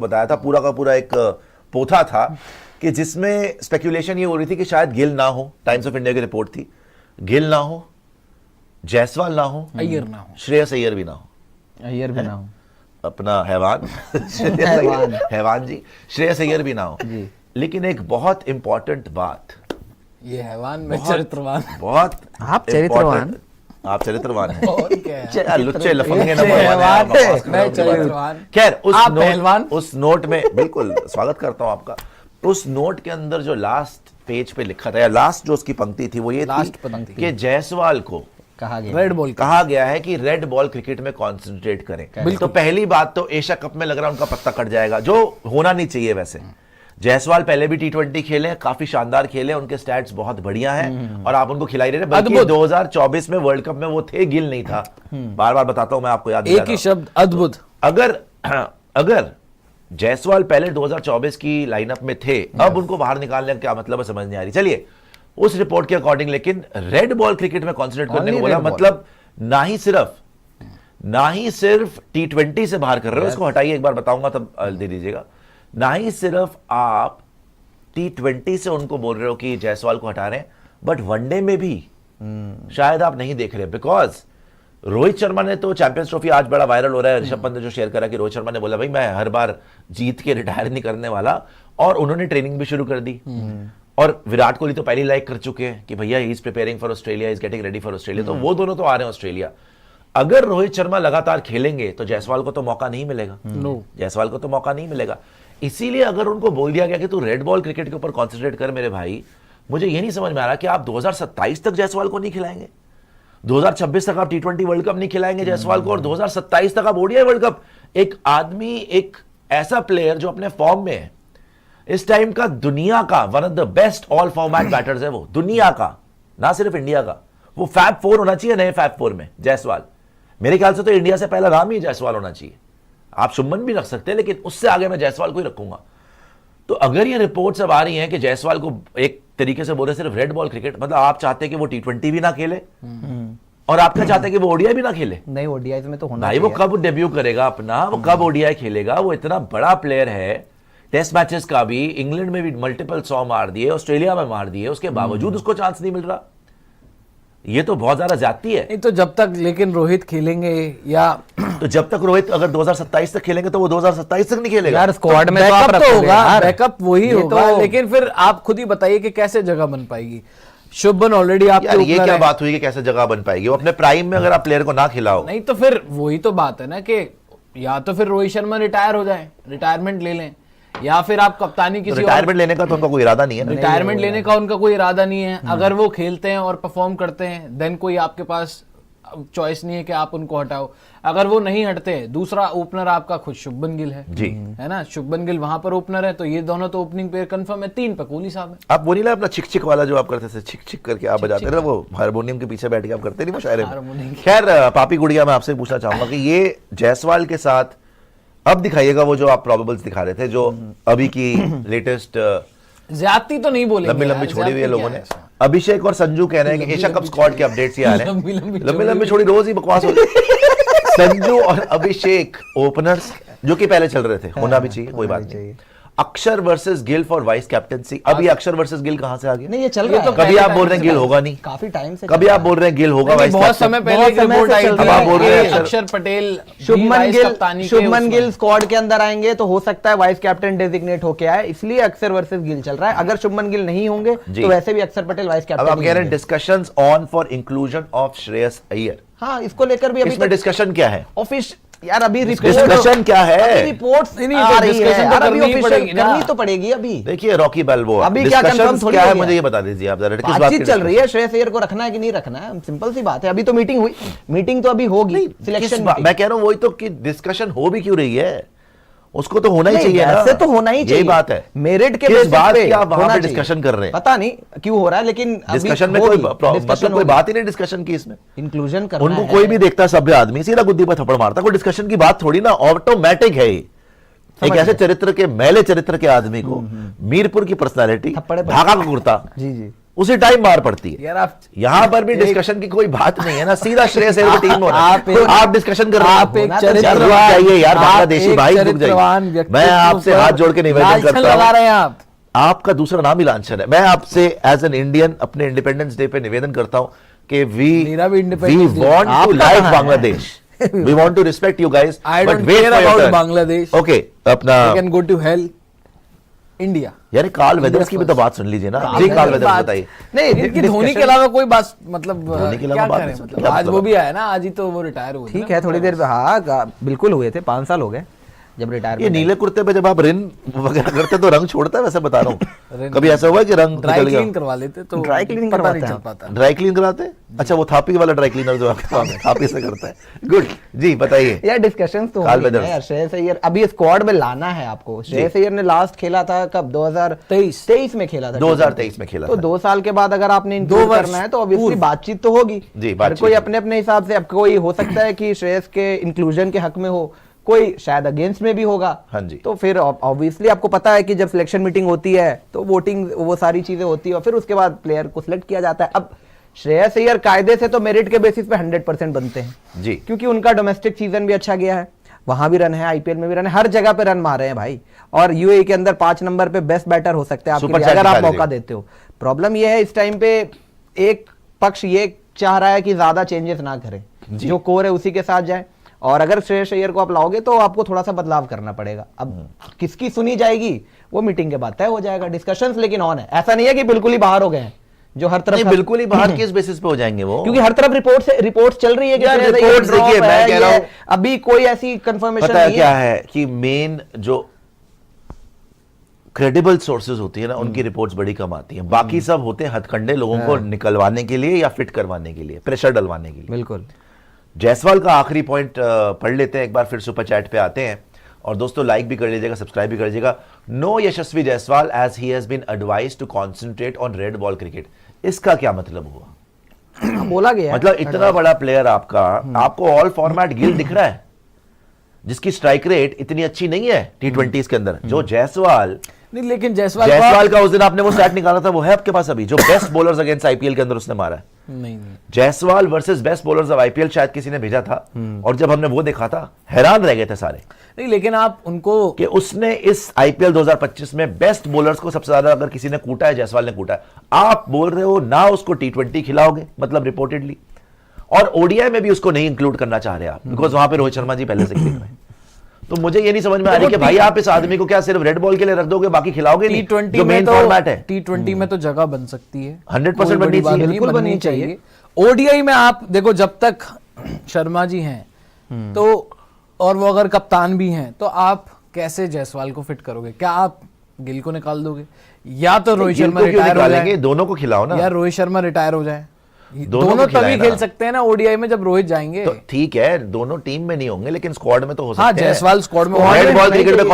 बताया था, पूरा का पूरा एक पोथा था कि जिसमें स्पेकुलेशन ये हो रही थी कि शायद गिल ना हो, टाइम्स ऑफ इंडिया की रिपोर्ट थी, गिल ना हो, जायसवाल ना हो, अय्यर ना हो, श्रेयस अय्यर भी ना हो, अय्यर भी ना हो, अपना हैवान हैवान जी, श्रेयस अय्यर भी ना हो जी। लेकिन एक बहुत इंपॉर्टेंट बात, ये हैवान में चरित्रवान। बहुत आप चरित्रवान, आप चरित्रवान हैं। और क्या है? यार, लुच्चे लफंगे ये नंबर हैवान वन है, है, मैं चरित्रवान। खैर आप पहलवान। उस नोट में बिल्कुल स्वागत करता हूं आपका। उस नोट के अंदर जो लास्ट पेज पे लिखा था, या लास्ट जो उसकी पंक्ति थी, वो ये लास्ट थी पंक्ति कि जायसवाल को कहा गया रेड बॉल कहा गया है कि रेड बॉल क्रिकेट में कंसंट्रेट करें। तो पहली बात तो एशिया कप में लग रहा है उनका पत्ता कट जाएगा, जो होना नहीं चाहिए। वैसे जायसवाल पहले भी T20 खेले, काफी शानदार खेले, उनके स्टैट्स बहुत बढ़िया हैं और आप उनको खिलाई रहे हैं। बल्कि 2024 में वर्ल्ड कप में वो थे, गिल नहीं था। बार बार बताता हूं मैं आपको, याद एक ही शब्द, अद्भुत। अगर जायसवाल पहले 2024 की लाइनअप में थे, अब उनको बाहर निकालने का क्या मतलब है, समझ नहीं आ रही। चलिए उस रिपोर्ट के अकॉर्डिंग, लेकिन रेड बॉल क्रिकेट में कॉन्सेंट्रेट करने को बोला, मतलब ना ही सिर्फ T20 से बाहर कर रहे हो, इसको हटाइए, एक बार बताऊंगा तब दे दीजिएगा। ना ही सिर्फ आप T20 से उनको बोल रहे हो कि जायसवाल को हटा रहे हैं, बट वनडे में भी शायद आप नहीं देख रहे, बिकॉज रोहित शर्मा ने तो चैंपियंस ट्रॉफी, आज बड़ा वायरल हो रहा है, ऋषभ पंत ने जो शेयर करा कि रोहित शर्मा ने बोला भाई मैं हर बार जीत के रिटायर नहीं करने वाला, और उन्होंने ट्रेनिंग भी शुरू कर दी। और विराट कोहली तो पहले लाइक कर चुके हैं कि भैया he is preparing for Australia, is getting ready for Australia, तो वो दोनों तो आ रहे हैं ऑस्ट्रेलिया। अगर रोहित शर्मा लगातार खेलेंगे तो जायसवाल को तो मौका नहीं मिलेगा, जायसवाल को तो मौका नहीं मिलेगा। इसीलिए अगर उनको बोल दिया गया कि तू रेड बॉल क्रिकेट के ऊपर कॉन्सेंट्रेट कर मेरे भाई, मुझे ये नहीं समझ में आ रहा कि आप 2027 तक जायसवाल को नहीं खिलाएंगे, 2026 तक आप T20 वर्ल्ड कप नहीं खिलाएंगे जायसवाल को, और 2027 तक आप ओडीआई वर्ल्ड कप। एक आदमी, एक ऐसा प्लेयर जो अपने फॉर्म में है इस टाइम का, दुनिया का one of the best all format batters है वो, दुनिया का, ना सिर्फ इंडिया का। वो फैब 4 होना चाहिए, नए फैब 4 में जायसवाल। मेरे ख्याल से तो इंडिया से पहला नाम ही जायसवाल होना चाहिए। आप शुभमन भी रख सकते हैं, लेकिन उससे आगे मैं जायसवाल को ही रखूंगा। तो अगर ये रिपोर्ट्स अब आ रही हैं कि जायसवाल को एक तरीके से बोल रहे सिर्फ रेड बॉल क्रिकेट, मतलब आप चाहते हैं कि वो T20 भी ना खेले, और आप क्या चाहते हैं कि वो ओडीआई भी ना खेले? नहीं, ओडीआई में तो होना भाई, वो कब डेब्यू करेगा अपना, वो कब ओडीआई खेलेगा? वो इतना बड़ा प्लेयर है, टेस्ट मैचेस का भी, इंग्लैंड में भी मल्टीपल 100 मार दिए, ऑस्ट्रेलिया में मार दिए, उसके बावजूद उसको चांस नहीं मिल रहा। ये तो बहुत ज्यादा ज्यादती है। नहीं तो जब तक लेकिन रोहित खेलेंगे, या तो जब तक रोहित अगर 2027 तक खेलेंगे तो वो 2027 तक नहीं खेलेगा यार। स्क्वाड में तो बैकअप आप तो रखोगे होगा, यार। बैकअप वही ये होगा, तो- लेकिन फिर आप खुद ही बताइए कि कैसे जगह बन पाएगी। शुभमन ऑलरेडी यार, ये आपके क्या ऊपर बात हुई कि कैसे जगह बन पाएगी? वो अपने प्राइम में अगर आप प्लेयर को ना खिलाओ, नहीं तो फिर वही तो बात है ना कि या तो फिर रोहित शर्मा रिटायर हो जाए, रिटायरमेंट ले लें, या फिर आप कप्तानी किसी और, रिटायरमेंट लेने का तो उनका कोई इरादा नहीं है ना। रिटायरमेंट लेने का उनका कोई इरादा नहीं है। अगर वो खेलते हैं और परफॉर्म करते हैं, देन कोई आपके पास चॉइस नहीं है कि आप उनको हटाओ। अगर वो नहीं हटते, दूसरा ओपनर आपका खुद शुभमन गिल है जी, है ना, शुभमन गिल वहां पर ओपनर है, तो ये दोनों तो ओपनिंग प्लेयर कंफर्म है। 3 पे कोहली साहब है। आप वो नहीं ला अपना छिक छिक वाला जो आप करते थे, छिक छिक करके आप बजाते थे ना, वो हारमोनियम के पीछे बैठ के आप करते नहीं वो शायरी में। खैर पापी गुड़िया, मैं आपसे पूछना चाहूंगा कि ये जायसवाल के साथ अब दिखाइएगा वो जो आप प्रोबेबल्स दिखा रहे थे, जो अभी की लेटेस्ट ज्यादती तो नहीं बोलेंगे, लंबी लंबी यार, छोड़ी हुई है ज्यादती लोगों क्या ने। है? अभिषेक और संजू कह रहे हैं कि एशिया कप स्क्वाड के अपडेट्स ही आ रहे हैं। लंबी लंबी छोड़ी रोज ही बकवास हो रही है। संजू और अभिषेक ओपनर्स जो कि पहले चल रहे थे, होना भी चाहिए, कोई बात नहीं। अक्षर versus Gill for vice captaincy. अब ये अक्षर वर्सेस गिल कहां से आ गया? नहीं, ये चल रहा है। कभी आप बोल रहे हैं गिल होगा नहीं, काफी टाइम से कभी आप बोल रहे हैं गिल होगा वाइस बहुत समय पहले एक रिपोर्ट आई थी, आप बोल रहे हैं अक्षर पटेल शुभमन गिल स्क्वाड के अंदर आएंगे तो हो सकता है वाइस कैप्टन डेजिग्नेट होके आए, इसलिए अक्षर वर्सेस गिल चल रहा है। अगर शुभमन गिल नहीं होंगे तो वैसे भी अक्षर पटेल वाइस कैप्टन। अब आप कह रहे हैं discussions on for inclusion of Shreyas Iyer. हाँ, इसको लेकर भी अभी इसमें डिस्कशन क्या है? ऑफिस यार, अभी डिस्कशन क्या है? रिपोर्ट्स नहीं, आ रही है discussion तो यार, अभी करनी ऑफिशियल पड़ेगी ना। करनी तो पड़ेगी अभी। देखिए रॉकी बैल्बोआ, अभी क्या discussions confirm थोड़ी क्या है, हो गया? मुझे ये बता दीजिए आप जरा, किस बात की बातचीत चल रही है, discussion? श्रेयस अय्यर को रखना है कि नहीं रखना है, सिंपल सी बात है। अभी तो मीटिंग हुई, मीटिंग तो अभी होगी, सिलेक्शन। मैं कह रहा हूं वही तो कि डिस्कशन हो भी क्यों रही है, उसको तो होना ही चाहिए ना। ऐसे तो होना ही चाहिए, यही बात है। मेरिट के किस बेसिस बात पे की आप वहां होना पे चाहिए। डिस्कशन कर रहे हैं? पता नहीं क्यों हो रहा है, लेकिन डिस्कशन में कोई मतलब कोई बात ही नहीं डिस्कशन की इसमें। इंक्लूजन करना उनको है। कोई भी देखता है, सभ्य आदमी सीधा गुद्दी पर थप्पड़ मारता, कोई डिस्कशन की बात थोड़ी ना, ऑटोमेटिक है ये। एक ऐसे चरित्र के, मैले चरित्र के आदमी को, मीरपुर की पर्सनालिटी, थप्पड़े पर- ढाका का कुर्ता, जी जी, उसी टाइम मार पड़ती है। यार आप यहाँ पर भी डिस्कशन की कोई बात नहीं है ना, सीधा श्रेयस अय्यर को टीम होना है। आप डिस्कशन कर रहे आप एक हो, चरित्रवान चाहिए यार, आप बांग्लादेशी एक भाई रुक चरित्रवान जाइए। व्यक्तित्व मैं आपसे पर हाथ जोड़ के निवेदन लांछन करता लगा हूं, रहे हैं आप। आपका दूसरा नाम ही लांछन है। मैं आपसे एज एन इंडियन अपने इंडिपेंडेंस डे पे निवेदन करता हूं कि मेरा भी we Independence Day। Want to आपका लाइक कहाँ है? Bangladesh, we want to respect you guys, I don't care about Bangladesh। Okay अपना You can go to hell, India। यार काल वेदर्स की भी तो बात सुन लीजिए ना जी। काल वेदर्स बताइए। नहीं, इनकी धोनी के अलावा कोई बात मतलब धोनी के अलावा क्या बात करें, नहीं, मतलब क्या आज मतलब? वो भी आया ना, आज ही तो वो रिटायर हुए थे ठीक ना। है, थोड़ी देर पे हाँ बिल्कुल हुए थे, 5 साल हो गए जब रिटायर। ये नीले कुर्ते पे जब आप रिन वगैरह करते तो रंग छोड़ता है, वैसे बता रहा हूँ। कभी ऐसा हुआ है कि रंग ड्राई निकल क्लीन गया? करवा लेते तो Dry cleaning पता करवाते नहीं हैं चल आप? पाता। ड्राई क्लीन कराते हैं? अच्छा, वो थापी वाला ड्राई क्लीनर जो आपके पास है, थापी से करता है। गुड जी, बताइए। यार डिस्कशन तो काल हो गई वेदर्स। है यार। श्रेयस अय्यर अभी स्क्वाड में लाना है आपको। श्रेयस अय्यर ने लास्ट खेला था कब? 2023 में खेला था। 2023 में खेला तो था। 2 साल के बाद अगर आपने इंक्लूड वर्ष करना है तो ऑब्वियसली बातचीत तो होगी। जी, हर बातचीत कोई होगी। अपने अपने हिसाब से, अब कोई हो सकता है कि श्रेयस के इंक्लूजन के हक में हो, कोई शायद अगेंस्ट में भी होगा। हाँ जी। तो फिर ऑब्वियसली आपको पता है कि जब सिलेक्शन मीटिंग होती है तो वोटिंग, वो सारी चीजें होती है और फिर उसके बाद प्लेयर को सिलेक्ट किया जाता है। अब श्रेयस अय्यर कायदे से तो मेरिट के बेसिस पे 100% बनते हैं जी। क्योंकि उनका डोमेस्टिक सीजन भी अच्छा गया है, वहां भी रन है, आईपीएल में भी रन है, हर जगह पे रन मारे हैं भाई। और यूएई के अंदर 5 नंबर पे बेस्ट बैटर हो सकते हैं आपके सुपर लिए चैट अगर आप दिखा मौका देते हो। प्रॉब्लम ये है इस टाइम पे एक पक्ष ये चाह रहा है कि ज्यादा चेंजेस ना करें, जो कोर है उसी के साथ जाए। और अगर श्रेयस अय्यर को आप लाओगे तो आपको थोड़ा सा बदलाव करना पड़ेगा। अब किसकी सुनी जाएगी वो मीटिंग के बाद तय हो जाएगा। डिस्कशंस लेकिन ऑन है, ऐसा नहीं है कि बिल्कुल ही बाहर हो गए हैं जो हर तरफ। नहीं, बिल्कुल ही बाहर किस बेसिस पे हो जाएंगे वो? क्योंकि हर तरफ रिपोर्ट चल रही है कि यार, श्रेयस अय्यर रिपोर्ट्स drop देखिए, मैं है, कह रहा ये हूं, अभी कोई ऐसी कंफर्मेशन पता है नहीं क्या है। है कि मेन जो क्रेडिबल सोर्सेज होती है ना, उनकी रिपोर्ट्स बड़ी कम आती हैं। बाकी सब होते हैं हथकंडे लोगों को निकलवाने के लिए या फिट करवाने के लिए, प्रेशर डलवाने के लिए। बिल्कुल। जायसवाल का आखिरी पॉइंट पढ़ लेते हैं एक बार, फिर सुपर चैट पे आते हैं। और दोस्तों लाइक भी कर लीजिएगा, सब्सक्राइब भी कर लीजिएगा। No Yashasvi Jaiswal as he has been advised to concentrate on red ball cricket. इसका क्या मतलब हुआ? बोला गया है। मतलब इतना बड़ा प्लेयर आपका, आपको ऑल फॉर्मेट गिल दिख रहा है जिसकी स्ट्राइक रेट इतनी अच्छी नहीं है T20s के अंदर। जो जायसवाल नहीं, लेकिन जायसवाल का उस दिन आपने वो स्टैट निकाला था, वो है आपके पास अभी, जो बेस्ट बॉलर्स अगेंस्ट आईपीएल के अंदर उसने मारा है। नहीं, Jaiswal versus best bowlers of IPL शायद किसी ने भेजा था, और जब हमने वो देखा था हैरान रह गए थे सारे नहीं, लेकिन आप उनको कि उसने इस आईपीएल 2025 में बेस्ट बॉलर्स को सबसे ज्यादा अगर किसी ने कूटा है, जायसवाल ने कूटा है। आप बोल रहे हो ना उसको T20 खिलाओगे, मतलब रिपोर्टेडली, और ओडीआई में भी उसको नहीं इंक्लूड करना चाह रहे आप, बिकॉज वहां पे रोहित शर्मा जी पहले से खेल रहे हैं। तो मुझे ये नहीं समझ में आ रही कि भाई आप इस आदमी को क्या सिर्फ रेड बॉल के लिए रख दोगे, बाकी खिलाओगे नहीं? T20 जो में मेन तो फॉर्मेट है। T20 में तो जगह बन सकती है, 100% कोई बड़ी बननी बात चाहिए, नहीं, बिल्कुल बननी बननी चाहिए। ओडीआई में आप देखो, जब तक शर्मा जी हैं तो, और वो अगर कप्तान भी हैं, तो आप कैसे जायसवाल को फिट करोगे? क्या आप गिल को निकाल दोगे? या तो रोहित गिल शर्मा को क्यों रिटायर हो निकालेंगे? जाए, दोनों को खिलाओ ना। या रोहित शर्मा रिटायर हो जाए। दोनों दोनों को खिलाए तभी ना। खेल सकते हैं ना ओडीआई में जब रोहित जाएंगे। तो ठीक है, दोनों टीम में नहीं होंगे लेकिन स्क्वाड में तो हो सकते हाँ, हैं। जायसवाल स्क्वाड में रेड बॉल क्रिकेट में